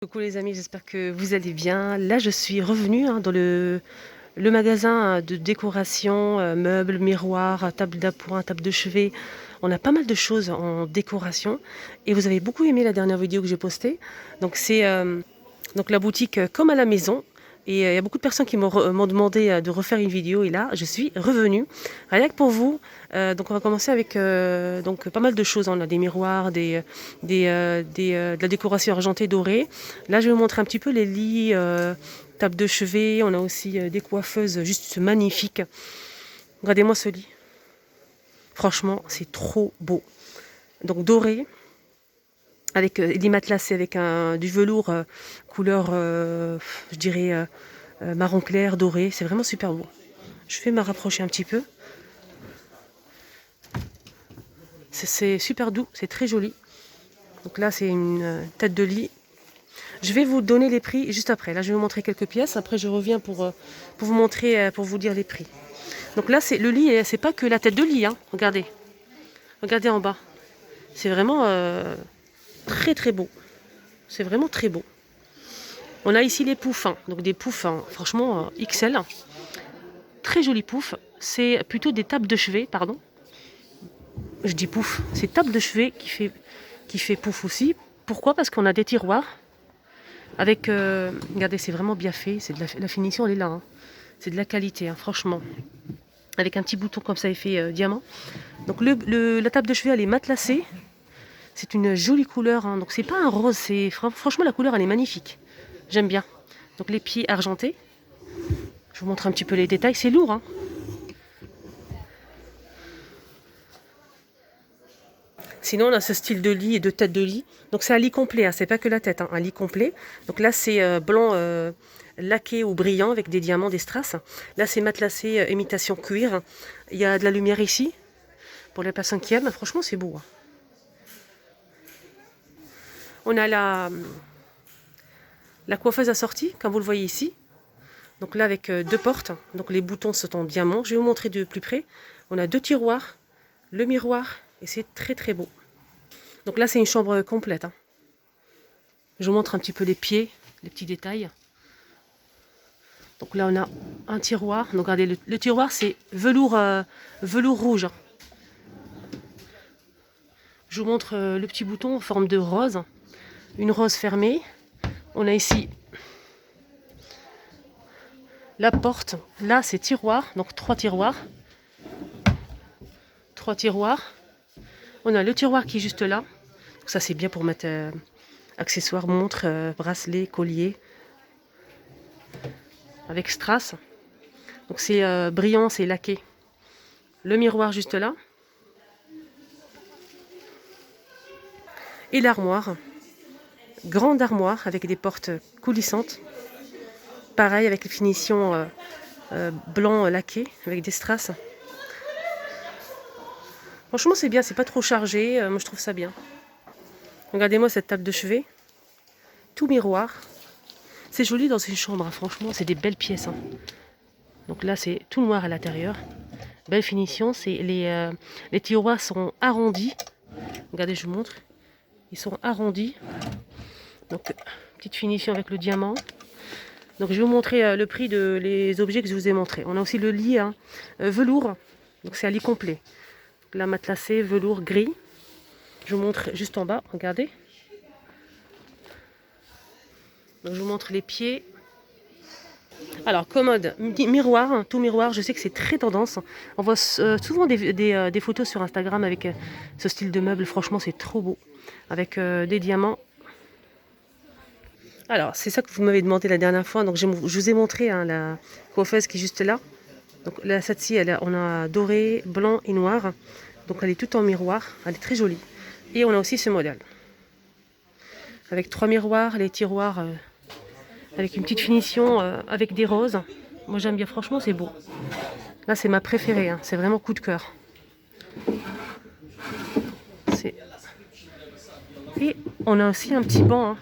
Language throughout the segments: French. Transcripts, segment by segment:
Coucou les amis, j'espère que vous allez bien. Là, je suis revenue dans le magasin de décoration, meubles, miroirs, table d'appoint, table de chevet. On a pas mal de choses en décoration et vous avez beaucoup aimé la dernière vidéo que j'ai postée. Donc c'est donc la boutique comme à la maison. Et il y a beaucoup de personnes qui m'ont demandé de refaire une vidéo et là, je suis revenue. Rien que pour vous. Donc on va commencer avec donc pas mal de choses. On a des miroirs, de la décoration argentée dorée. Là, je vais vous montrer un petit peu les lits, table de chevet. On a aussi des coiffeuses juste magnifiques. Regardez-moi ce lit. Franchement, c'est trop beau. Donc doré, avec des matelassés avec du velours couleur, je dirais, marron clair, doré. C'est vraiment super beau. Je vais me rapprocher un petit peu. C'est super doux, c'est très joli. Donc là, c'est une tête de lit. Je vais vous donner les prix juste après. Là, je vais vous montrer quelques pièces. Après, je reviens pour vous montrer, pour vous dire les prix. Donc là, c'est le lit, c'est pas que la tête de lit. Hein. Regardez. Regardez en bas. C'est vraiment très très beau. C'est vraiment très beau. On a ici les poufs. Hein. Donc des poufs, hein, franchement, XL. Très jolis poufs. C'est plutôt des tables de chevet, pardon. Je dis pouf. C'est table de chevet qui fait pouf aussi. Pourquoi? Parce qu'on a des tiroirs. Avec, regardez, c'est vraiment bien fait. C'est de la finition, elle est là. Hein. C'est de la qualité, hein, franchement. Avec un petit bouton comme ça, effet diamant. Donc la table de chevet, elle est matelassée. C'est une jolie couleur. Hein. Donc c'est pas un rose. Franchement, la couleur, elle est magnifique. J'aime bien. Donc les pieds argentés. Je vous montre un petit peu les détails. C'est lourd. Hein. Sinon, on a ce style de lit et de tête de lit. Donc c'est un lit complet. Hein. C'est pas que la tête. Hein. Un lit complet. Donc là, c'est blanc. Laqué ou brillant avec des diamants, des strass. Là, c'est matelassé, imitation cuir. Il y a de la lumière ici, pour les personnes qui aiment. Franchement, c'est beau. Hein. On a la coiffeuse assortie, comme vous le voyez ici. Donc là, avec deux portes. Donc les boutons sont en diamant. Je vais vous montrer de plus près. On a deux tiroirs, le miroir, et c'est très très beau. Donc là, c'est une chambre complète. Hein. Je vous montre un petit peu les pieds, les petits détails. Donc là, on a un tiroir. Donc regardez, le tiroir, c'est velours rouge. Je vous montre le petit bouton en forme de rose. Une rose fermée. On a ici la porte. Là, c'est tiroir. Donc trois tiroirs. Trois tiroirs. On a le tiroir qui est juste là. Donc ça, c'est bien pour mettre accessoires, montres, bracelets, colliers. Avec strass. Donc c'est brillant, c'est laqué. Le miroir juste là. Et l'armoire. Grande armoire avec des portes coulissantes. Pareil avec les finitions blanc laqué avec des strass. Franchement c'est bien, c'est pas trop chargé. Moi je trouve ça bien. Regardez-moi cette table de chevet. Tout miroir. C'est joli dans une chambre, hein. Franchement c'est des belles pièces. Hein. Donc là c'est tout noir à l'intérieur. Belle finition. Les tiroirs sont arrondis. Regardez, je vous montre. Ils sont arrondis. Donc, petite finition avec le diamant. Donc, je vais vous montrer le prix les objets que je vous ai montrés. On a aussi le lit hein, velours. Donc, c'est un lit complet. La matelassée, velours gris. Je vous montre juste en bas. Regardez. Donc, je vous montre les pieds. Alors, commode, miroir, hein, tout miroir. Je sais que c'est très tendance. On voit souvent des photos sur Instagram avec ce style de meuble. Franchement, c'est trop beau. Avec des diamants. Alors, c'est ça que vous m'avez demandé la dernière fois. Donc, je vous ai montré hein, la coiffeuse qui est juste là. Donc, là, celle-ci, on a doré, blanc et noir. Donc, elle est toute en miroir. Elle est très jolie. Et on a aussi ce modèle. Avec trois miroirs, les tiroirs avec une petite finition avec des roses. Moi, j'aime bien. Franchement, c'est beau. Là, c'est ma préférée. Hein. C'est vraiment coup de cœur. Et on a aussi un petit banc. Hein.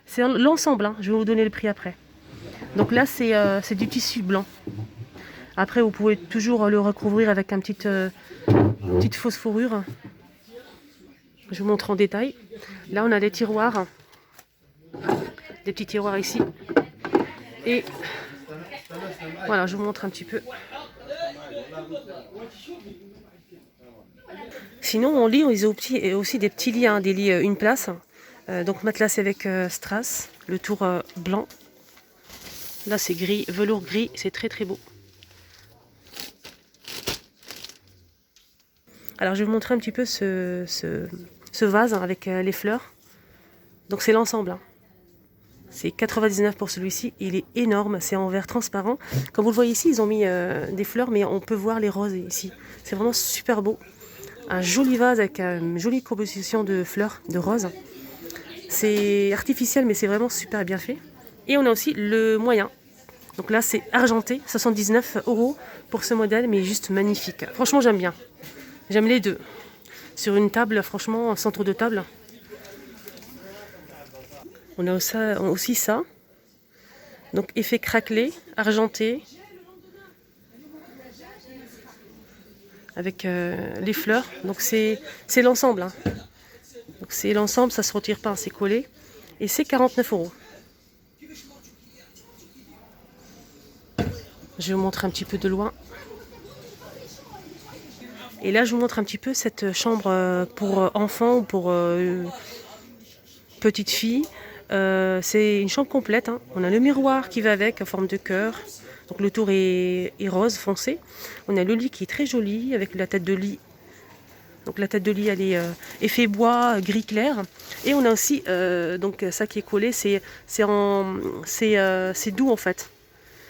C'est l'ensemble. Hein. Je vais vous donner le prix après. Donc là, c'est du tissu blanc. Après, vous pouvez toujours le recouvrir avec une petite fausse fourrure. Je vous montre en détail. Là, on a des tiroirs des petits tiroirs ici. Et voilà, je vous montre un petit peu. Sinon, en lit, ils ont aussi des petits lits, hein, des lits une place. Donc matelas avec strass, le tour blanc. Là, c'est gris, velours gris, c'est très très beau. Alors, je vais vous montrer un petit peu ce vase avec les fleurs. Donc, c'est l'ensemble. Hein. C'est 99 pour celui-ci. Il est énorme, c'est en verre transparent. Comme vous le voyez ici, ils ont mis des fleurs, mais on peut voir les roses ici. C'est vraiment super beau. Un joli vase avec une jolie composition de fleurs, de roses. C'est artificiel, mais c'est vraiment super bien fait. Et on a aussi le moyen. Donc là, c'est argenté, 79 € pour ce modèle, mais juste magnifique. Franchement, j'aime bien. J'aime les deux. Sur une table, franchement, centre de table. On a aussi ça. Donc effet craquelé, argenté. Avec les fleurs. Donc c'est l'ensemble. Hein. Donc c'est l'ensemble, ça se retire pas, c'est collé. Et c'est 49 €. Je vais vous montrer un petit peu de loin. Et là, je vous montre un petit peu cette chambre pour enfants ou pour petite fille. C'est une chambre complète. Hein. On a le miroir qui va avec, en forme de cœur. Donc le tour est rose foncé. On a le lit qui est très joli, avec la tête de lit. Donc la tête de lit, elle est effet bois, gris clair. Et on a aussi, donc ça qui est collé, c'est doux en fait.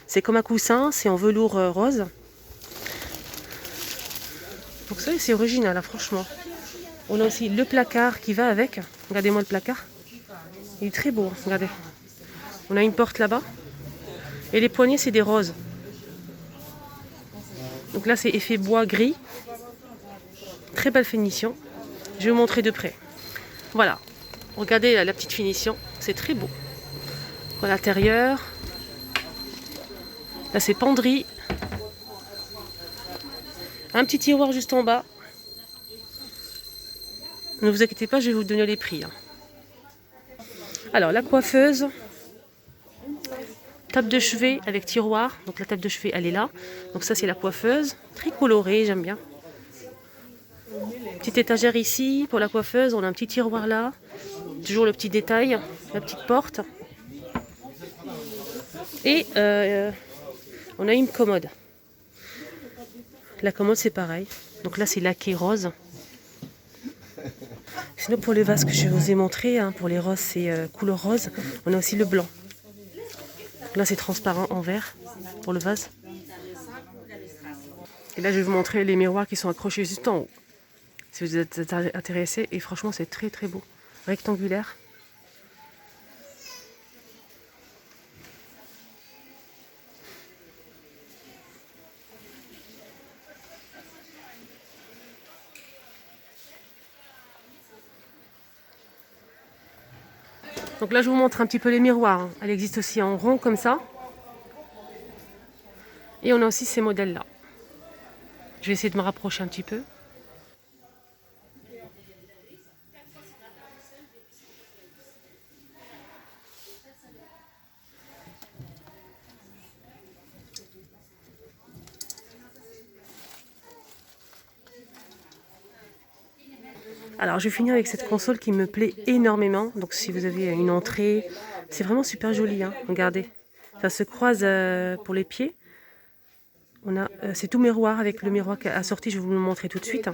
C'est comme un coussin, c'est en velours rose. Donc ça, c'est original, hein, franchement. On a aussi le placard qui va avec. Regardez-moi le placard. Il est très beau, hein, regardez. On a une porte là-bas. Et les poignées, c'est des roses. Donc là, c'est effet bois gris. Très belle finition. Je vais vous montrer de près. Voilà. Regardez la petite finition. C'est très beau. À l'intérieur. Là, c'est penderie. Un petit tiroir juste en bas. Ne vous inquiétez pas, je vais vous donner les prix. Hein. Alors, la coiffeuse. Table de chevet avec tiroir. Donc la table de chevet, elle est là. Donc ça, c'est la coiffeuse. Très colorée, j'aime bien. Petite étagère ici pour la coiffeuse. On a un petit tiroir là. Toujours le petit détail. La petite porte. Et on a une commode. La commode, c'est pareil. Donc là, c'est laqué rose. Sinon, pour les vases que je vous ai montré, hein, pour les roses, c'est couleur rose. On a aussi le blanc. Là, c'est transparent en verre pour le vase. Et là, je vais vous montrer les miroirs qui sont accrochés juste en haut. Si vous êtes intéressé. Et franchement, c'est très très beau. Rectangulaire. Donc là, je vous montre un petit peu les miroirs. Elle existe aussi en rond comme ça. Et on a aussi ces modèles-là. Je vais essayer de me rapprocher un petit peu. Alors, je vais finir avec cette console qui me plaît énormément. Donc, si vous avez une entrée, c'est vraiment super joli. Hein. Regardez, ça se croise pour les pieds. On a, c'est tout miroir avec le miroir assorti. Je vais vous le montrer tout de suite.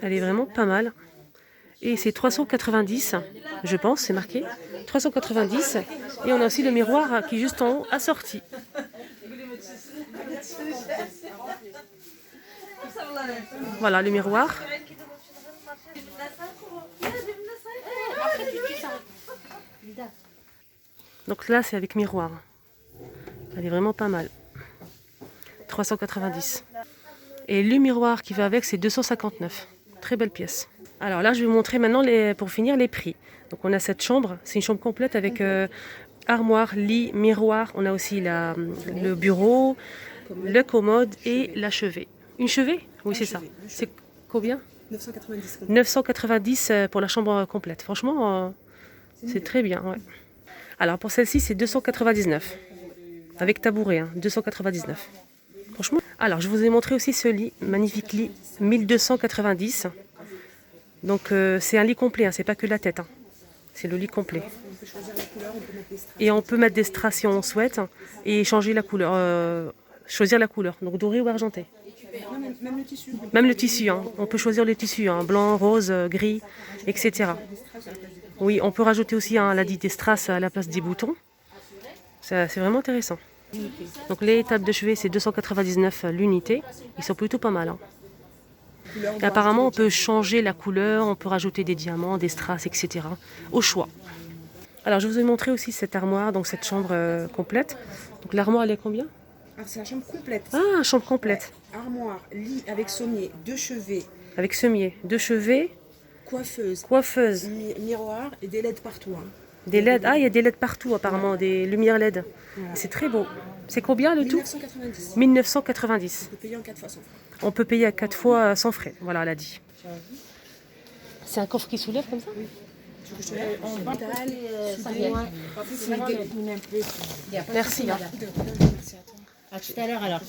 Elle est vraiment pas mal. Et c'est 390, je pense, c'est marqué. 390. Et on a aussi le miroir qui est juste en haut, assorti. Voilà le miroir. Donc là, c'est avec miroir. Elle est vraiment pas mal. 390. Et le miroir qui va avec, c'est 259. Très belle pièce. Alors là, je vais vous montrer maintenant, pour finir, les prix. Donc on a cette chambre. C'est une chambre complète avec armoire, lit, miroir. On a aussi le bureau, le commode et la chevet. Une chevet? Oui, c'est ça. C'est combien? 990 pour la chambre complète. Franchement, c'est très bien. Ouais. Alors pour celle-ci, c'est 299. Avec tabouret, hein, 299. Franchement. Alors je vous ai montré aussi ce lit, magnifique lit, 1290. Donc c'est un lit complet, hein, c'est pas que la tête. Hein. C'est le lit complet. Et on peut mettre des strass si on souhaite et changer la couleur, choisir la couleur, donc doré ou argenté. Même le tissu. Même le tissu, hein. On peut choisir le tissu, hein, blanc, rose, gris, etc. Oui, on peut rajouter aussi, hein, la dit des strass à la place des boutons. C'est vraiment intéressant. Donc les tables de chevet, c'est 299 l'unité. Ils sont plutôt pas mal. Hein. Et apparemment, on peut changer la couleur, on peut rajouter des diamants, des strass, etc. Au choix. Alors, je vous ai montré aussi cette armoire, donc cette chambre complète. Donc l'armoire, elle est combien? Ah, c'est la chambre complète. Ah, chambre complète. Ouais. Armoire, lit avec sommier, 2 chevets. Avec sommier, 2 chevets, coiffeuse. Miroir et des LED partout. Hein. Des LED. Ah, il y a des LED partout apparemment, des lumières LED. Voilà. C'est très beau. C'est combien le tout? 1990. 1990. On peut payer en 4 fois sans frais. On peut payer à 4 fois sans frais. Voilà, elle a dit. C'est un coffre qui soulève comme ça? Oui. Merci. À tout à l'heure alors.